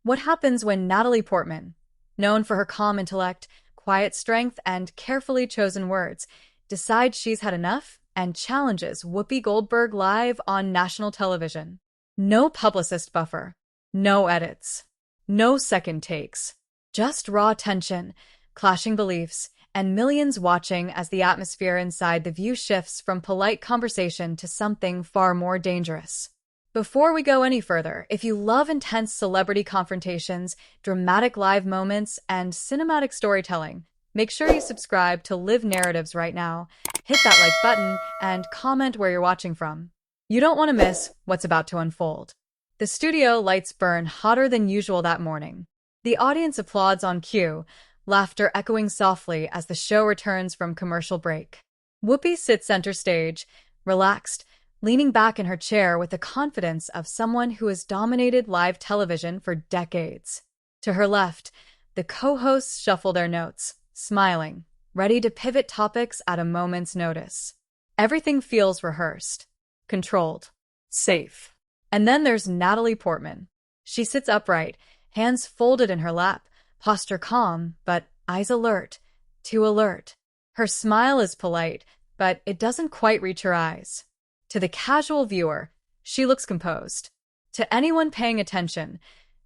What happens when Natalie Portman, known for her calm intellect, quiet strength, and carefully chosen words, decides she's had enough and challenges Whoopi Goldberg live on national television? No publicist buffer, no edits, no second takes, just raw tension, clashing beliefs, and millions watching as the atmosphere inside the View shifts from polite conversation to something far more dangerous. Before we go any further, if you love intense celebrity confrontations, dramatic live moments, and cinematic storytelling, make sure you subscribe to Live Narratives right now, hit that like button, and comment where you're watching from. You don't want to miss what's about to unfold. The studio lights burn hotter than usual that morning. The audience applauds on cue, laughter echoing softly as the show returns from commercial break. Whoopi sits center stage, relaxed, leaning back in her chair with the confidence of someone who has dominated live television for decades. To her left, the co-hosts shuffle their notes, smiling, ready to pivot topics at a moment's notice. Everything feels rehearsed, controlled, safe. And then there's Natalie Portman. She sits upright, hands folded in her lap, posture calm, but eyes alert, too alert. Her smile is polite, but it doesn't quite reach her eyes. To the casual viewer, she looks composed. To anyone paying attention,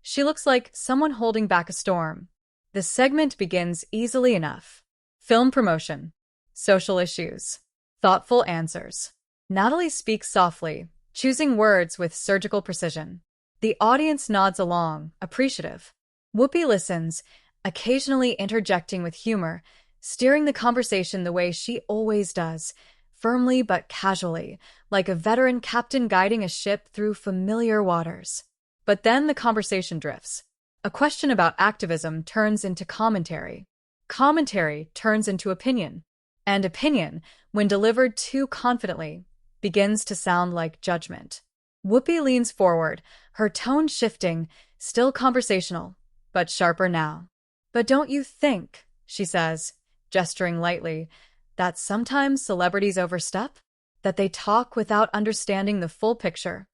she looks like someone holding back a storm. The segment begins easily enough. Film promotion, social issues, thoughtful answers. Natalie speaks softly, choosing words with surgical precision. The audience nods along, appreciative. Whoopi listens, occasionally interjecting with humor, steering the conversation the way she always does, firmly but casually, like a veteran captain guiding a ship through familiar waters. But then the conversation drifts. A question about activism turns into commentary. Commentary turns into opinion. And opinion, when delivered too confidently, begins to sound like judgment. Whoopi leans forward, her tone shifting, still conversational, but sharper now. "But don't you think," she says, gesturing lightly, "that sometimes celebrities overstep? That they talk without understanding the full picture?"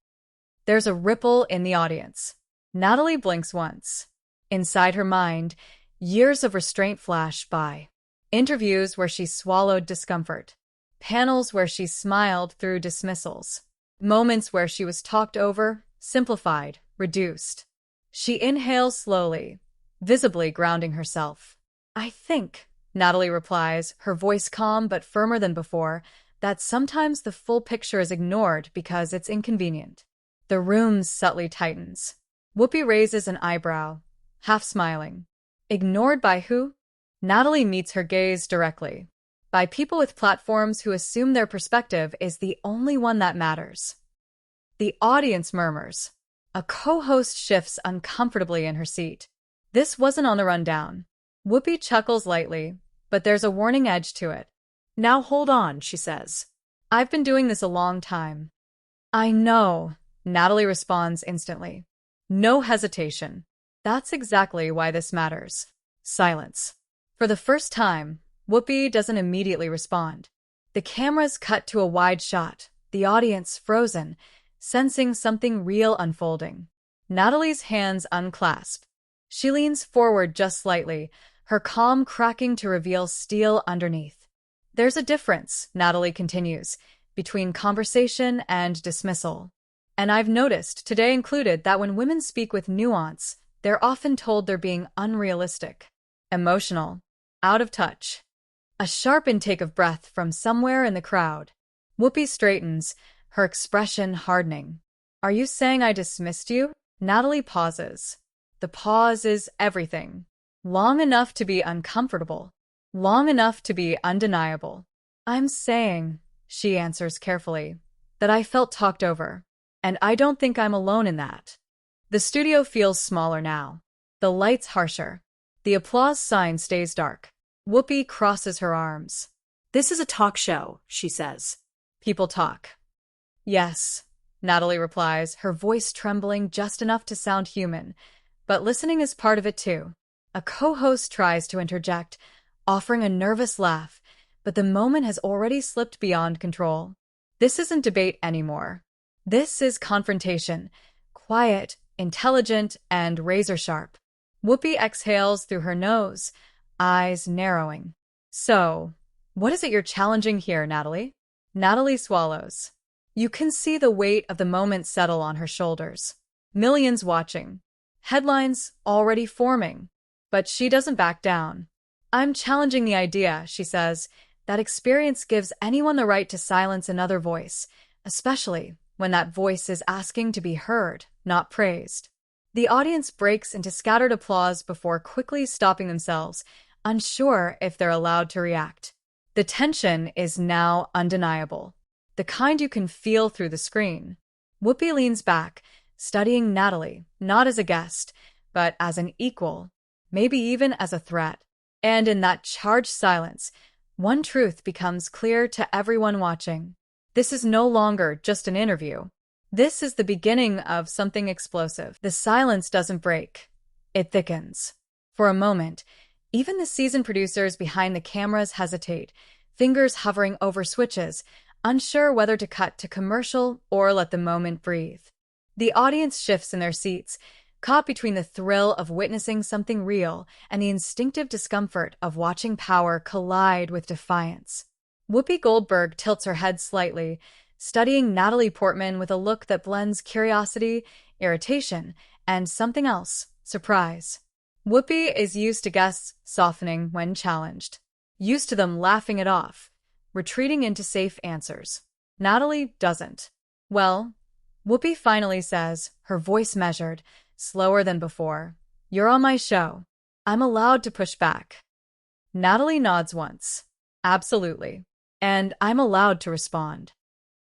There's a ripple in the audience. Natalie blinks once. Inside her mind, years of restraint flash by. Interviews where she swallowed discomfort. Panels where she smiled through dismissals. Moments where she was talked over, simplified, reduced. She inhales slowly, visibly grounding herself. "I think," Natalie replies, her voice calm but firmer than before, "that sometimes the full picture is ignored because it's inconvenient." The room subtly tightens. Whoopi raises an eyebrow, half smiling. Ignored by who? Natalie meets her gaze directly. By people with platforms who assume their perspective is the only one that matters. The audience murmurs. A co-host shifts uncomfortably in her seat. This wasn't on the rundown. Whoopi chuckles lightly, but there's a warning edge to it. "Now hold on," she says. "I've been doing this a long time." "I know," Natalie responds instantly. No hesitation. That's exactly why this matters. Silence. For the first time, Whoopi doesn't immediately respond. The cameras cut to a wide shot, the audience frozen, sensing something real unfolding. Natalie's hands unclasp. She leans forward just slightly, her calm cracking to reveal steel underneath. "There's a difference," Natalie continues, "between conversation and dismissal. And I've noticed, today included, that when women speak with nuance, they're often told they're being unrealistic, emotional, out of touch." A sharp intake of breath from somewhere in the crowd. Whoopi straightens, her expression hardening. "Are you saying I dismissed you?" Natalie pauses. The pause is everything. Long enough to be uncomfortable. Long enough to be undeniable. "I'm saying," she answers carefully, "that I felt talked over. And I don't think I'm alone in that." The studio feels smaller now. The lights harsher. The applause sign stays dark. Whoopi crosses her arms. "This is a talk show," she says. "People talk." "Yes," Natalie replies, her voice trembling just enough to sound human. "But listening is part of it too." A co-host tries to interject, offering a nervous laugh, but the moment has already slipped beyond control. This isn't debate anymore. This is confrontation. Quiet, intelligent, and razor-sharp. Whoopi exhales through her nose, eyes narrowing. So, what is it you're challenging here, Natalie? Natalie swallows. You can see the weight of the moment settle on her shoulders. Millions watching. Headlines already forming. But she doesn't back down. I'm challenging the idea, she says, that experience gives anyone the right to silence another voice, especially when that voice is asking to be heard, not praised. The audience breaks into scattered applause before quickly stopping themselves, unsure if they're allowed to react. The tension is now undeniable, the kind you can feel through the screen. Whoopi leans back, studying Natalie, not as a guest, but as an equal, maybe even as a threat. And in that charged silence, one truth becomes clear to everyone watching. This is no longer just an interview. This is the beginning of something explosive. The silence doesn't break. It thickens. For a moment, even the seasoned producers behind the cameras hesitate, fingers hovering over switches, unsure whether to cut to commercial or let the moment breathe. The audience shifts in their seats, caught between the thrill of witnessing something real and the instinctive discomfort of watching power collide with defiance. Whoopi Goldberg tilts her head slightly, studying Natalie Portman with a look that blends curiosity, irritation, and something else, surprise. Whoopi is used to guests softening when challenged, used to them laughing it off, retreating into safe answers. Natalie doesn't. Well, Whoopi finally says, her voice measured, slower than before, "You're on my show. I'm allowed to push back." Natalie nods once. Absolutely. And I'm allowed to respond.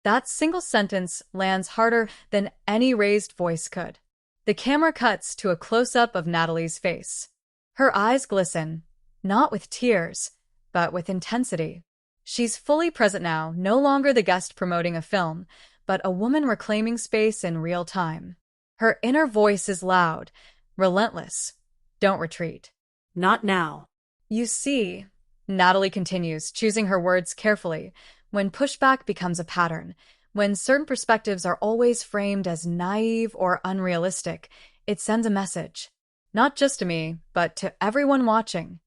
That single sentence lands harder than any raised voice could. The camera cuts to a close-up of Natalie's face. Her eyes glisten, not with tears, but with intensity. She's fully present now, no longer the guest promoting a film, but a woman reclaiming space in real time. Her inner voice is loud, relentless. Don't retreat. Not now. You see, Natalie continues, choosing her words carefully, when pushback becomes a pattern, when certain perspectives are always framed as naive or unrealistic, it sends a message. Not just to me, but to everyone watching.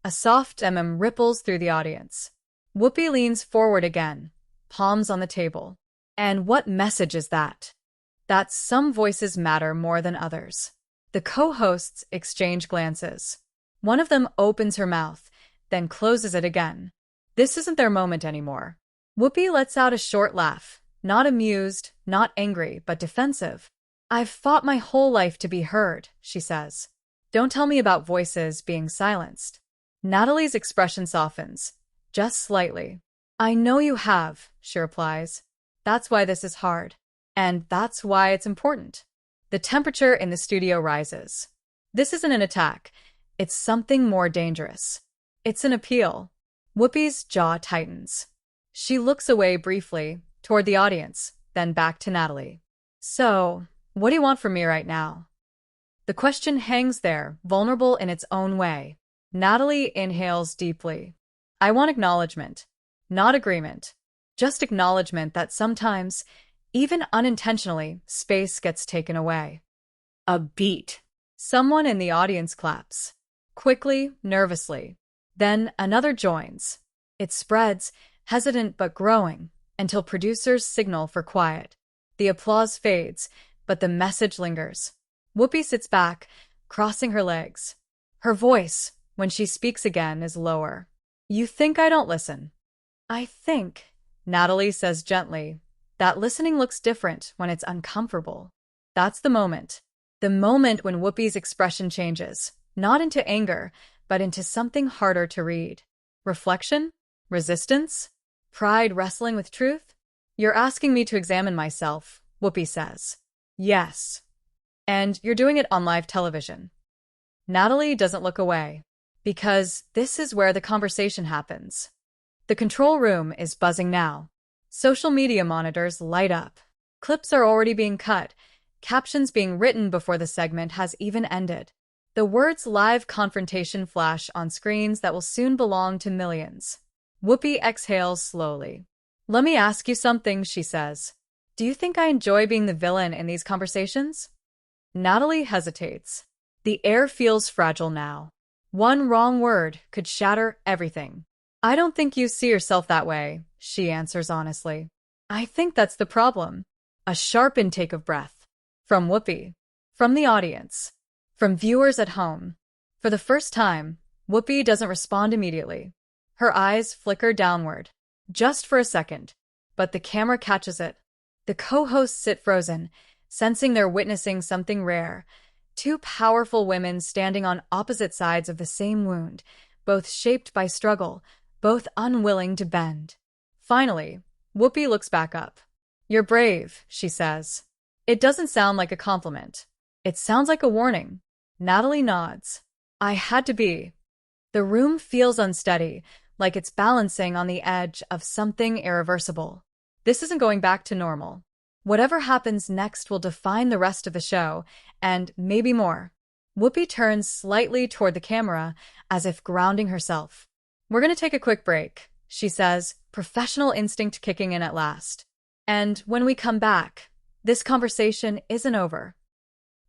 A soft ripples through the audience. Whoopi leans forward again, palms on the table. And what message is that? That some voices matter more than others. The co-hosts exchange glances. One of them opens her mouth, then closes it again. This isn't their moment anymore. Whoopi lets out a short laugh, not amused, not angry, but defensive. I've fought my whole life to be heard, she says. Don't tell me about voices being silenced. Natalie's expression softens, just slightly. I know you have, she replies. That's why this is hard. And that's why it's important. The temperature in the studio rises. This isn't an attack. It's something more dangerous. It's an appeal. Whoopi's jaw tightens. She looks away briefly, toward the audience, then back to Natalie. So, what do you want from me right now? The question hangs there, vulnerable in its own way. Natalie inhales deeply. I want acknowledgement, not agreement. Just acknowledgement that sometimes, even unintentionally, space gets taken away. A beat. Someone in the audience claps. Quickly, nervously. Then another joins. It spreads, hesitant but growing, until producers signal for quiet. The applause fades, but the message lingers. Whoopi sits back, crossing her legs. Her voice, when she speaks again, is lower. You think I don't listen? I think, Natalie says gently, that listening looks different when it's uncomfortable. That's the moment. The moment when Whoopi's expression changes, not into anger, but into something harder to read. Reflection? Resistance? Pride wrestling with truth? You're asking me to examine myself, Whoopi says. Yes. And you're doing it on live television. Natalie doesn't look away, because this is where the conversation happens. The control room is buzzing now. Social media monitors light up. Clips are already being cut, captions being written before the segment has even ended. The words live confrontation flash on screens that will soon belong to millions. Whoopi exhales slowly. Let me ask you something, she says. Do you think I enjoy being the villain in these conversations? Natalie hesitates. The air feels fragile now. One wrong word could shatter everything. I don't think you see yourself that way, she answers honestly. I think that's the problem. A sharp intake of breath. From Whoopi. From the audience. From viewers at home. For the first time, Whoopi doesn't respond immediately. Her eyes flicker downward. Just for a second. But the camera catches it. The co-hosts sit frozen, sensing they're witnessing something rare. Two powerful women standing on opposite sides of the same wound, both shaped by struggle, both unwilling to bend. Finally, Whoopi looks back up. You're brave, she says. It doesn't sound like a compliment. It sounds like a warning. Natalie nods. I had to be. The room feels unsteady, like it's balancing on the edge of something irreversible. This isn't going back to normal. Whatever happens next will define the rest of the show, and maybe more. Whoopi turns slightly toward the camera, as if grounding herself. We're going to take a quick break, she says, professional instinct kicking in at last. And when we come back, this conversation isn't over.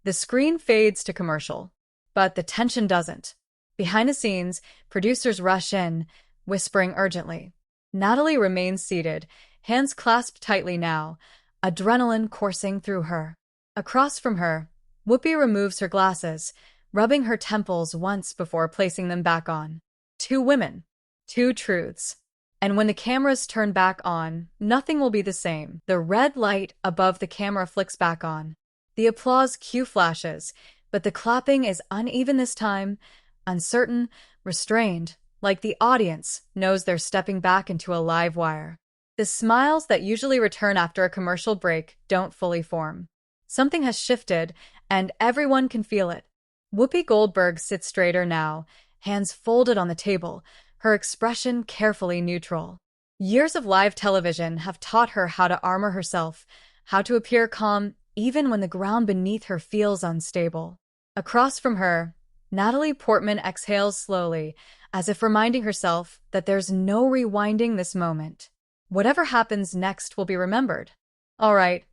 The screen fades to commercial, but the tension doesn't. Behind the scenes, producers rush in, whispering urgently. Natalie remains seated, hands clasped tightly now, adrenaline coursing through her. Across from her, Whoopi removes her glasses, rubbing her temples once before placing them back on. Two women, two truths. And when the cameras turn back on, nothing will be the same. The red light above the camera flicks back on. The applause cue flashes, but the clapping is uneven this time, uncertain, restrained, like the audience knows they're stepping back into a live wire. The smiles that usually return after a commercial break don't fully form. Something has shifted, and everyone can feel it. Whoopi Goldberg sits straighter now, hands folded on the table, her expression carefully neutral. Years of live television have taught her how to armor herself, how to appear calm even when the ground beneath her feels unstable. Across from her, Natalie Portman exhales slowly, as if reminding herself that there's no rewinding this moment. Whatever happens next will be remembered. All right,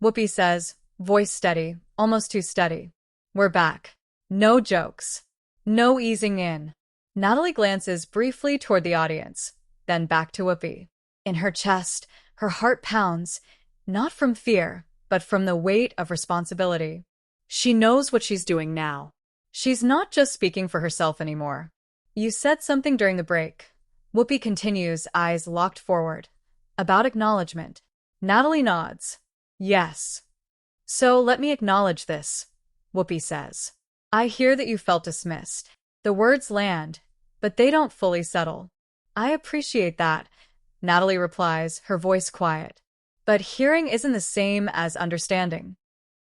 Whoopi says, voice steady, almost too steady. We're back. No jokes. No easing in. Natalie glances briefly toward the audience, then back to Whoopi. In her chest, her heart pounds, not from fear, but from the weight of responsibility. She knows what she's doing now. She's not just speaking for herself anymore. You said something during the break. Whoopi continues, eyes locked forward. About acknowledgement. Natalie nods. Yes. So let me acknowledge this, Whoopi says. I hear that you felt dismissed. The words land, but they don't fully settle. I appreciate that, Natalie replies, her voice quiet. But hearing isn't the same as understanding.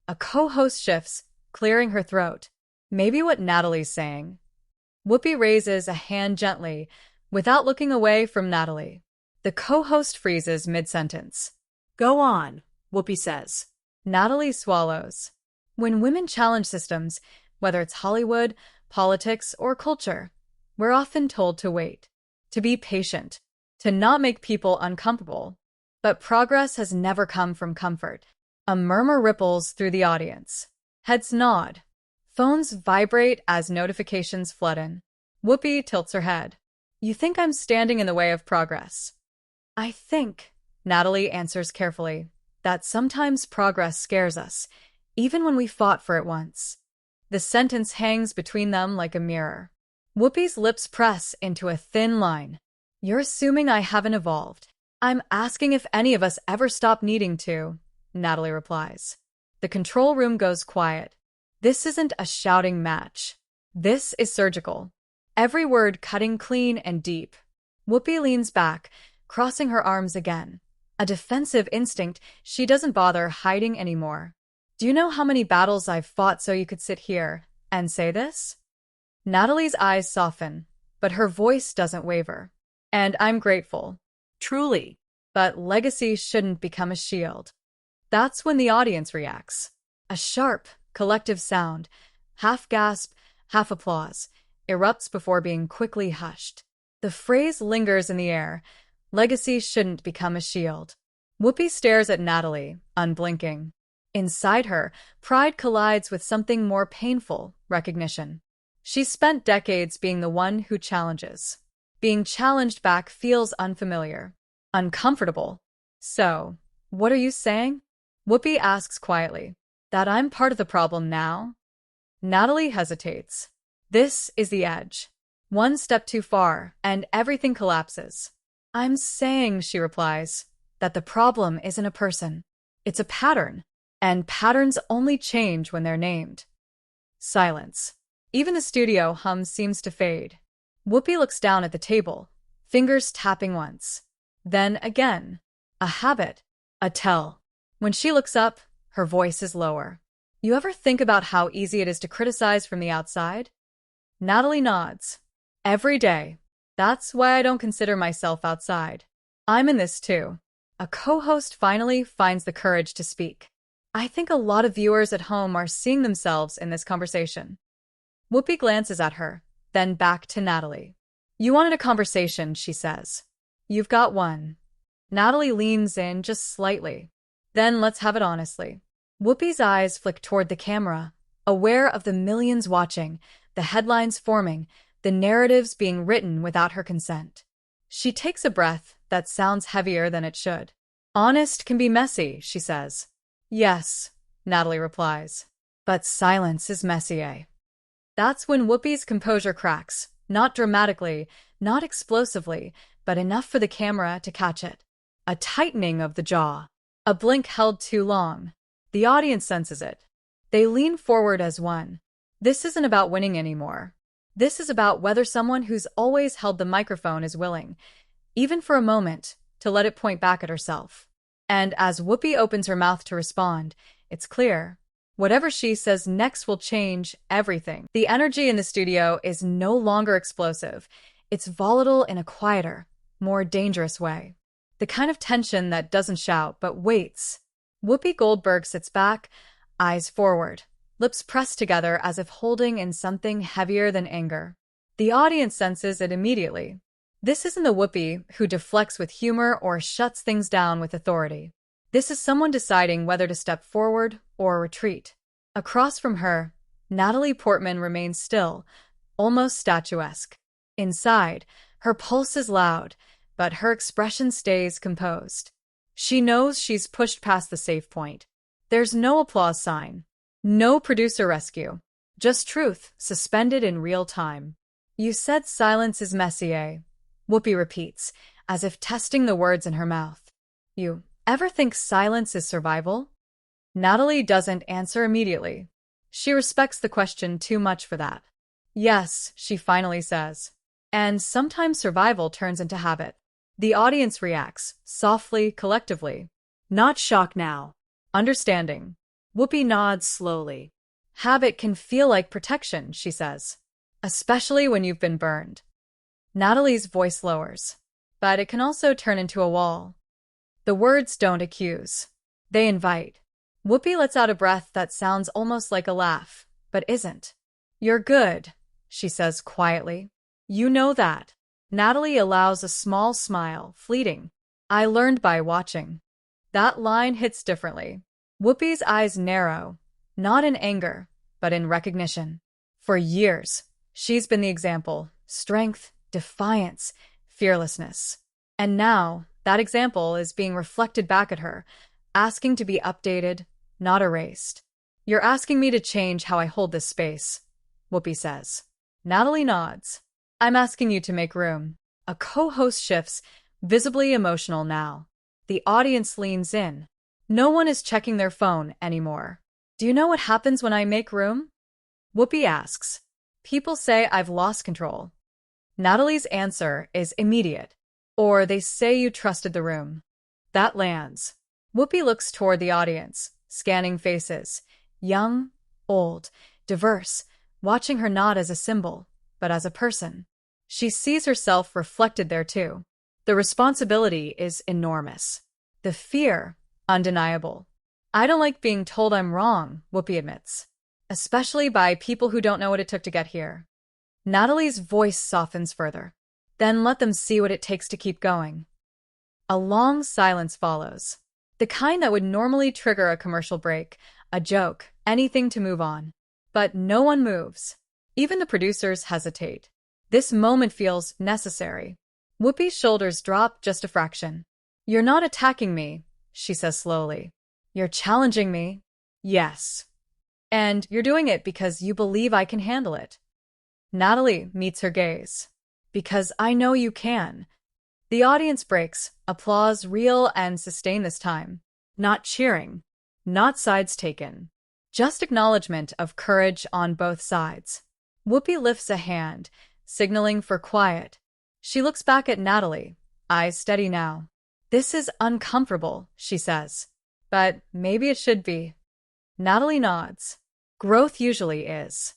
A co-host shifts, clearing her throat. Maybe what Natalie's saying. Whoopi raises a hand gently, without looking away from Natalie. The co-host freezes mid-sentence. Go on, Whoopi says. Natalie swallows. When women challenge systems, whether it's Hollywood, politics, or culture, we're often told to wait, to be patient, to not make people uncomfortable. But progress has never come from comfort. A murmur ripples through the audience. Heads nod. Phones vibrate as notifications flood in. Whoopi tilts her head. You think I'm standing in the way of progress? I think, Natalie answers carefully, that sometimes progress scares us, even when we fought for it once. The sentence hangs between them like a mirror. Whoopi's lips press into a thin line. You're assuming I haven't evolved. I'm asking if any of us ever stop needing to, Natalie replies. The control room goes quiet. This isn't a shouting match. This is surgical. Every word cutting clean and deep. Whoopi leans back, crossing her arms again. A defensive instinct she doesn't bother hiding anymore. Do you know how many battles I've fought so you could sit here and say this? Natalie's eyes soften, but her voice doesn't waver. And I'm grateful. Truly. But legacy shouldn't become a shield. That's when the audience reacts. A sharp, collective sound, half gasp, half applause, erupts before being quickly hushed. The phrase lingers in the air. Legacy shouldn't become a shield. Whoopi stares at Natalie, unblinking. Inside her, pride collides with something more painful, recognition. She's spent decades being the one who challenges. Being challenged back feels unfamiliar, uncomfortable. So, what are you saying? Whoopi asks quietly. That I'm part of the problem now? Natalie hesitates. This is the edge. One step too far, and everything collapses. I'm saying, she replies, that the problem isn't a person. It's a pattern, and patterns only change when they're named. Silence. Even the studio hum seems to fade. Whoopi looks down at the table, fingers tapping once. Then again. A habit. A tell. When she looks up, her voice is lower. You ever think about how easy it is to criticize from the outside? Natalie nods. Every day. That's why I don't consider myself outside. I'm in this too. A co-host finally finds the courage to speak. I think a lot of viewers at home are seeing themselves in this conversation. Whoopi glances at her, then back to Natalie. You wanted a conversation, she says. You've got one. Natalie leans in just slightly. Then let's have it honestly. Whoopi's eyes flick toward the camera, aware of the millions watching, the headlines forming, the narratives being written without her consent. She takes a breath that sounds heavier than it should. Honest can be messy, she says. Yes, Natalie replies. But silence is messier. That's when Whoopi's composure cracks, not dramatically, not explosively, but enough for the camera to catch it. A tightening of the jaw. A blink held too long. The audience senses it. They lean forward as one. This isn't about winning anymore. This is about whether someone who's always held the microphone is willing, even for a moment, to let it point back at herself. And as Whoopi opens her mouth to respond, it's clear. Whatever she says next will change everything. The energy in the studio is no longer explosive. It's volatile in a quieter, more dangerous way. The kind of tension that doesn't shout but waits. Whoopi Goldberg sits back, eyes forward, lips pressed together as if holding in something heavier than anger. The audience senses it immediately. This isn't the Whoopi who deflects with humor or shuts things down with authority. This is someone deciding whether to step forward or retreat. Across from her, Natalie Portman remains still, almost statuesque. Inside, her pulse is loud, but her expression stays composed. She knows she's pushed past the safe point. There's no applause sign, no producer rescue, just truth suspended in real time. You said silence is messier, Whoopi repeats, as if testing the words in her mouth. You ever think silence is survival? Natalie doesn't answer immediately. She respects the question too much for that. Yes, she finally says. And sometimes survival turns into habit. The audience reacts, softly, collectively. Not shock now. Understanding. Whoopi nods slowly. Habit can feel like protection, she says. Especially when you've been burned. Natalie's voice lowers. But it can also turn into a wall. The words don't accuse. They invite. Whoopi lets out a breath that sounds almost like a laugh, but isn't. You're good, she says quietly. You know that. Natalie allows a small smile, fleeting. I learned by watching. That line hits differently. Whoopi's eyes narrow, not in anger, but in recognition. For years, she's been the example. Strength, defiance, fearlessness. And now, that example is being reflected back at her, asking to be updated, not erased. You're asking me to change how I hold this space, Whoopi says. Natalie nods. I'm asking you to make room. A co-host shifts, visibly emotional now. The audience leans in. No one is checking their phone anymore. Do you know what happens when I make room? Whoopi asks. People say I've lost control. Natalie's answer is immediate. Or they say you trusted the room. That lands. Whoopi looks toward the audience, scanning faces. Young, old, diverse, watching her not as a symbol, but as a person. She sees herself reflected there too. The responsibility is enormous. The fear, undeniable. I don't like being told I'm wrong, Whoopi admits. Especially by people who don't know what it took to get here. Natalie's voice softens further. Then let them see what it takes to keep going. A long silence follows. The kind that would normally trigger a commercial break, a joke, anything to move on. But no one moves. Even the producers hesitate. This moment feels necessary. Whoopi's shoulders drop just a fraction. "You're not attacking me," she says slowly. "You're challenging me." "Yes. And you're doing it because you believe I can handle it." Natalie meets her gaze. "Because I know you can." The audience breaks, applause real and sustained this time. Not cheering, not sides taken. Just acknowledgement of courage on both sides. Whoopi lifts a hand, signaling for quiet. She looks back at Natalie, eyes steady now. "This is uncomfortable," she says. "But maybe it should be." Natalie nods. Growth usually is.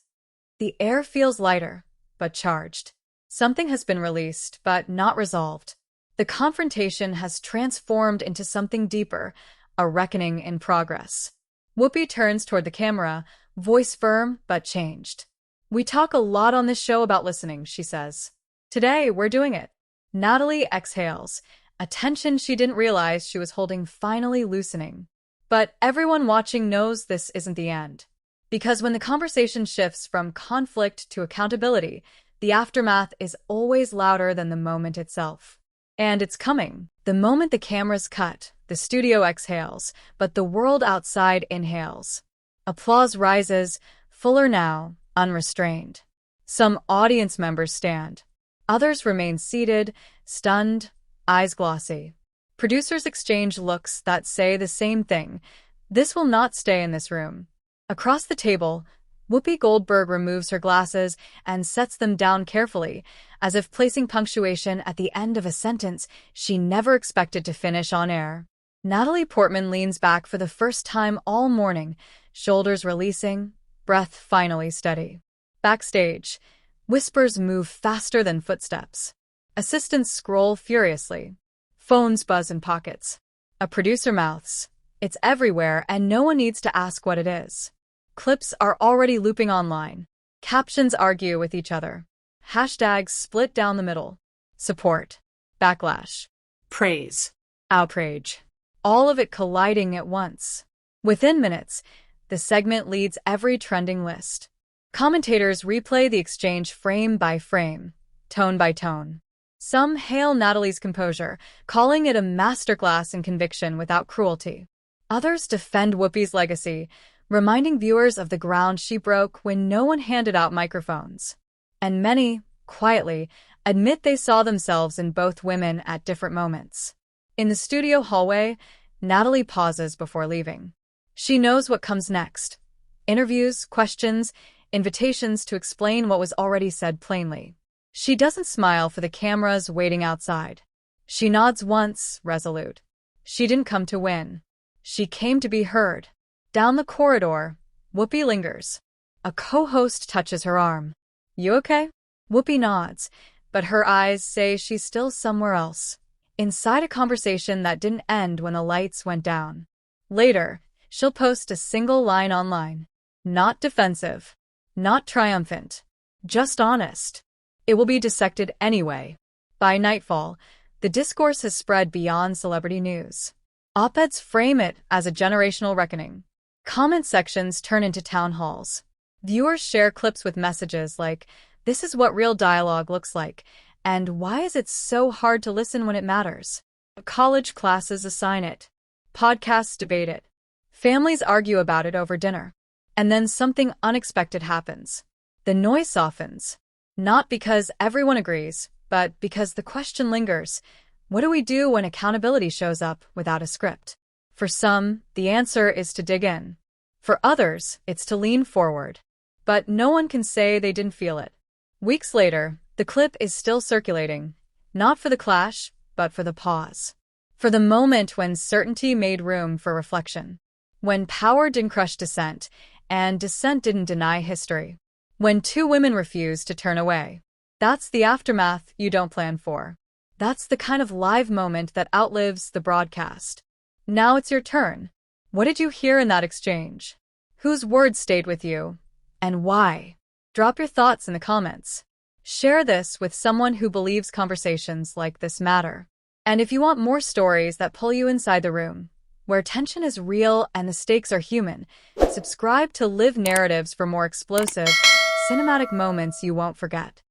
The air feels lighter, but charged. Something has been released, but not resolved. The confrontation has transformed into something deeper, a reckoning in progress. Whoopi turns toward the camera, voice firm but changed. "We talk a lot on this show about listening," she says. "Today, we're doing it." Natalie exhales, a tension she didn't realize she was holding finally loosening. But everyone watching knows this isn't the end. Because when the conversation shifts from conflict to accountability, the aftermath is always louder than the moment itself. And it's coming. The moment the cameras cut, the studio exhales, but the world outside inhales. Applause rises, fuller now, unrestrained. Some audience members stand. Others remain seated, stunned, eyes glossy. Producers exchange looks that say the same thing. This will not stay in this room. Across the table, Whoopi Goldberg removes her glasses and sets them down carefully, as if placing punctuation at the end of a sentence she never expected to finish on air. Natalie Portman leans back for the first time all morning, shoulders releasing, breath finally steady. Backstage, whispers move faster than footsteps. Assistants scroll furiously. Phones buzz in pockets. A producer mouths. It's everywhere, and no one needs to ask what it is. Clips are already looping online. Captions argue with each other. Hashtags split down the middle. Support. Backlash. Praise. Outrage. All of it colliding at once. Within minutes, the segment leads every trending list. Commentators replay the exchange frame by frame, tone by tone. Some hail Natalie's composure, calling it a masterclass in conviction without cruelty. Others defend Whoopi's legacy, reminding viewers of the ground she broke when no one handed out microphones. And many, quietly, admit they saw themselves in both women at different moments. In the studio hallway, Natalie pauses before leaving. She knows what comes next. Interviews, questions, invitations to explain what was already said plainly. She doesn't smile for the cameras waiting outside. She nods once, resolute. She didn't come to win. She came to be heard. Down the corridor, Whoopi lingers. A co-host touches her arm. "You okay?" Whoopi nods, but her eyes say she's still somewhere else. Inside a conversation that didn't end when the lights went down. Later, she'll post a single line online. Not defensive. Not triumphant. Just honest. It will be dissected anyway. By nightfall, the discourse has spread beyond celebrity news. Op-eds frame it as a generational reckoning. Comment sections turn into town halls. Viewers share clips with messages like, "This is what real dialogue looks like," and "Why is it so hard to listen when it matters?" College classes assign it. Podcasts debate it. Families argue about it over dinner. And then something unexpected happens. The noise softens. Not because everyone agrees, but because the question lingers. What do we do when accountability shows up without a script? For some, the answer is to dig in. For others, it's to lean forward. But no one can say they didn't feel it. Weeks later, the clip is still circulating, not for the clash, but for the pause. For the moment when certainty made room for reflection. When power didn't crush dissent, and dissent didn't deny history. When two women refused to turn away. That's the aftermath you don't plan for. That's the kind of live moment that outlives the broadcast. Now it's your turn. What did you hear in that exchange? Whose words stayed with you? And why? Drop your thoughts in the comments. Share this with someone who believes conversations like this matter. And if you want more stories that pull you inside the room, where tension is real and the stakes are human. Subscribe to Live Narratives for more explosive, cinematic moments you won't forget.